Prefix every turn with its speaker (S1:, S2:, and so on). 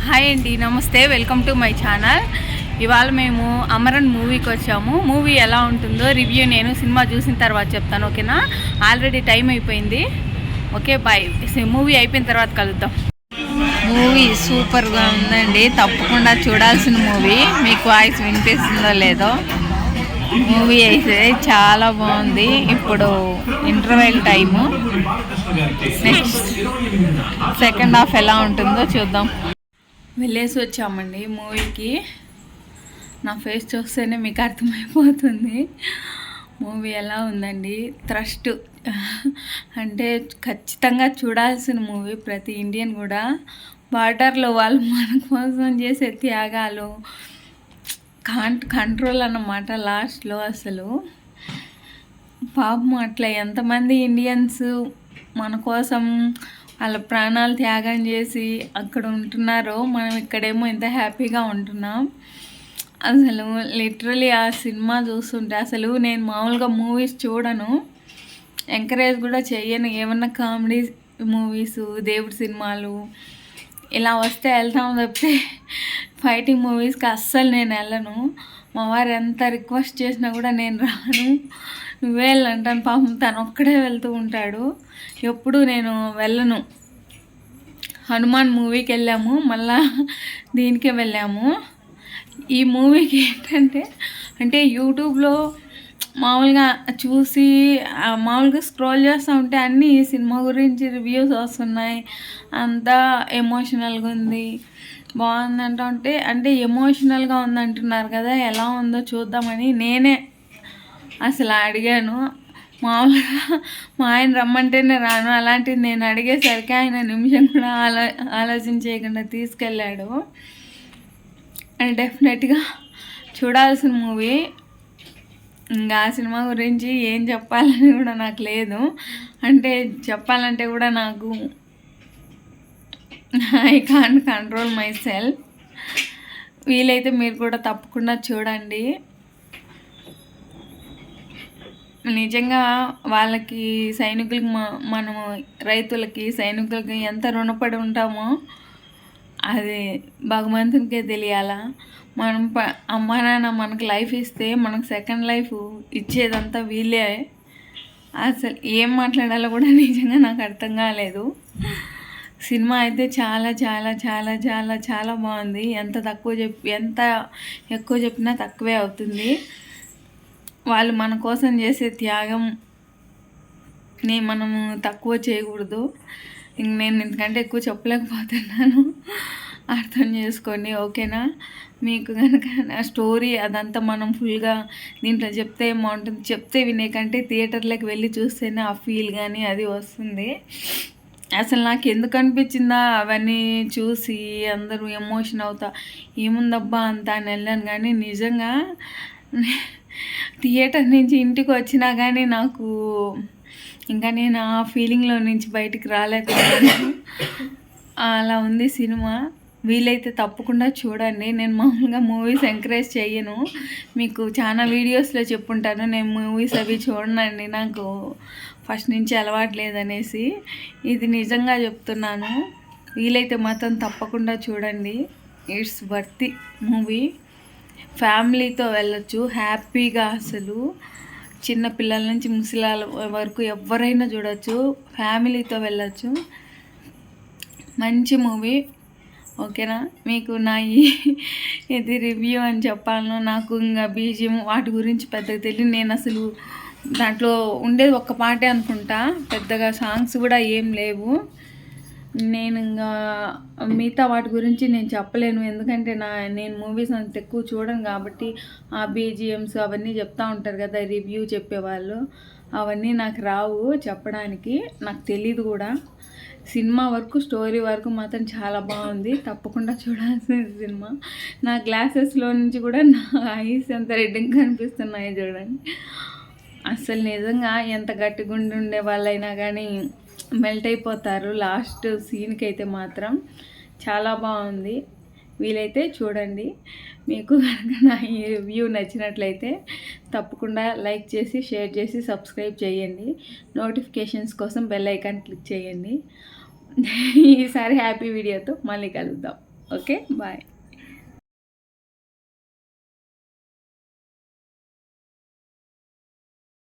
S1: Hi అండి, నమస్తే, welcome to my channel. ఇవాళ మేము అమరన్ మూవీకి వచ్చాము. మూవీ ఎలా ఉంటుందో రివ్యూ నేను సినిమా చూసిన తర్వాత చెప్తాను, ఓకేనా? ఆల్రెడీ టైం అయిపోయింది. Okay, bye. మూవీ అయిపోయిన తర్వాత కలుద్దాం.
S2: మూవీ సూపర్గా ఉందండి, తప్పకుండా చూడాల్సిన మూవీ. మీకు వాయిస్ వినిపిస్తుందో లేదో. మూవీ అయితే చాలా బాగుంది. ఇప్పుడు interval time. Next second half ఎలా ఉంటుందో చూద్దాం.
S1: వెళ్ళేసి వచ్చామండి మూవీకి. నా ఫేస్ చూస్తేనే మీకు అర్థమైపోతుంది మూవీ ఎలా ఉందండి. థ్రస్ట్ అంటే ఖచ్చితంగా చూడాల్సిన మూవీ. ప్రతి ఇండియన్ కూడా బార్డర్లో వాళ్ళు మన కోసం చేసే త్యాగాలు కంట్రోల్ అన్నమాట. లాస్ట్లో అసలు పాపం అట్లా ఎంతమంది ఇండియన్స్ మన కోసం వాళ్ళ ప్రాణాలు త్యాగం చేసి అక్కడ ఉంటున్నారో, మనం ఇక్కడేమో ఎంత హ్యాపీగా ఉంటున్నాం. అసలు లిటరలీ ఆ సినిమా చూస్తుంటే అసలు నేను మామూలుగా మూవీస్ చూడను, ఎంకరేజ్ కూడా చెయ్యను. ఏమన్నా కామెడీ మూవీస్, దేవుడి సినిమాలు ఇలా వస్తే వెళ్తాం తప్పితే ఫైటింగ్ మూవీస్కి అస్సలు నేను వెళ్ళను. మా వారు ఎంత రిక్వెస్ట్ చేసినా కూడా నేను రాను, నువ్వే వెళ్ళంటాను. పాపం తను ఒక్కడే వెళ్తూ ఉంటాడు, ఎప్పుడు నేను వెళ్ళను. హనుమాన్ మూవీకి వెళ్ళాము, మళ్ళా దీనికే వెళ్ళాము. ఈ మూవీకి ఏంటంటే యూట్యూబ్లో మామూలుగా చూసి మామూలుగా స్క్రోల్ చేస్తూ ఉంటే అన్నీ ఈ సినిమా గురించి రివ్యూస్ వస్తున్నాయి. అంతా ఎమోషనల్గా ఉంది, బాగుందంటే ఎమోషనల్గా ఉందంటున్నారు కదా, ఎలా ఉందో చూద్దామని నేనే అసలు అడిగాను. మామూలుగా మా ఆయన రమ్మంటేనే రాను, అలాంటిది నేను అడిగేసరికి ఆయన నిమిషం కూడా ఆలోచించేయకుండా తీసుకెళ్ళాడు. అండ్ డెఫినెట్గా చూడాల్సిన మూవీ. ఇంకా ఆ సినిమా గురించి ఏం చెప్పాలని కూడా నాకు లేదు, చెప్పాలంటే కూడా నాకు I can't control my self. వీలైతే మీరు కూడా తప్పకుండా చూడండి. నిజంగా వాళ్ళకి సైనికులకి మనము రైతులకి సైనికులకి ఎంత రుణపడి ఉంటామో అది భగవంతునికే తెలియాలా. మనం అమ్మా నాన్న మనకు లైఫ్ ఇస్తే మనకు సెకండ్ లైఫ్ ఇచ్చేదంతా వీళ్ళే. అసలు ఏం మాట్లాడాలో కూడా నిజంగా నాకు అర్థం కాలేదు. సినిమా అయితే చాలా చాలా చాలా చాలా చాలా బాగుంది. ఎంత ఎక్కువ చెప్పినా తక్కువే అవుతుంది. వాళ్ళు మన కోసం చేసే త్యాగంని మనము తక్కువ చేయకూడదు. నేను ఇంతకంటే ఎక్కువ చెప్పలేకపోతున్నాను, అర్థం చేసుకోండి, ఓకేనా? మీకు కనుక నా స్టోరీ అదంతా మనం ఫుల్గా దీంట్లో చెప్తే ఏమవుతుంది, చెప్తే వినే కంటే థియేటర్లోకి వెళ్ళి చూస్తేనే ఆ ఫీల్ కానీ అది వస్తుంది. అసలు నాకు ఎందుకు అనిపించిందా అవన్నీ చూసి అందరూ ఎమోషన్ అవుతా ఏముందబ్బా అంతా అని వెళ్ళాను. కానీ నిజంగా థియేటర్ నుంచి ఇంటికి వచ్చినా కానీ నాకు ఇంకా నేను ఆ ఫీలింగ్లో నుంచి బయటికి రాలేకపోయాను. అలా ఉంది సినిమా. వీలైతే తప్పకుండా చూడండి. నేను మామూలుగా మూవీస్ ఎంకరేజ్ చేయను, మీకు చాలా వీడియోస్లో చెప్పుంటాను నేను మూవీస్ అవి చూడనండి, నాకు ఫస్ట్ నుంచి అలవాటు లేదనేసి. ఇది నిజంగా చెప్తున్నాను. వీలైతే మాత్రం తప్పకుండా చూడండి. It's worth movie. ఫ్యామిలీతో వెళ్ళొచ్చు హ్యాపీగా. అసలు చిన్న పిల్లల నుంచి ముసలాల వరకు ఎవరైనా చూడొచ్చు, ఫ్యామిలీతో వెళ్ళొచ్చు. మంచి మూవీ, ఓకేనా? మీకు నా ఇది రివ్యూ అని చెప్పాలను. నాకు ఇంకా బీజిఎం వాటి గురించి పెద్దగా తెలియదు. నేను అసలు దాంట్లో ఉండేది ఒక్క పాటే అనుకుంటా, పెద్దగా సాంగ్స్ కూడా ఏం లేవు. నేను ఇంకా మిగతా వాటి గురించి నేను చెప్పలేను, ఎందుకంటే నేను మూవీస్ అంత ఎక్కువ చూడను కాబట్టి. ఆ బీజిఎమ్స్ అవన్నీ చెప్తూ ఉంటారు కదా రివ్యూ చెప్పేవాళ్ళు, అవన్నీ నాకు రావు చెప్పడానికి, నాకు తెలీదు కూడా. సినిమా వరకు స్టోరీ వరకు మాత్రం చాలా బాగుంది, తప్పకుండా చూడాల్సిన సినిమా. నా గ్లాసెస్లో నుంచి కూడా నా ఐస్ ఎంత రెడ్గా కనిపిస్తున్నాయి చూడండి. అసలు నిజంగా ఎంత గట్టిగుండి ఉండే వాళ్ళైనా కానీ మెల్ట్ అయిపోతారు లాస్ట్ సీన్కి అయితే మాత్రం. చాలా బాగుంది, వీలైతే చూడండి. మీకు కనుక నా ఈ రివ్యూ నచ్చినట్లయితే తప్పకుండా లైక్ చేసి షేర్ చేసి సబ్స్క్రైబ్ చేయండి. నోటిఫికేషన్స్ కోసం బెల్ ఐకాన్ క్లిక్ చేయండి. ఈసారి హ్యాపీ వీడియోతో మళ్ళీ కలుద్దాం. Okay bye.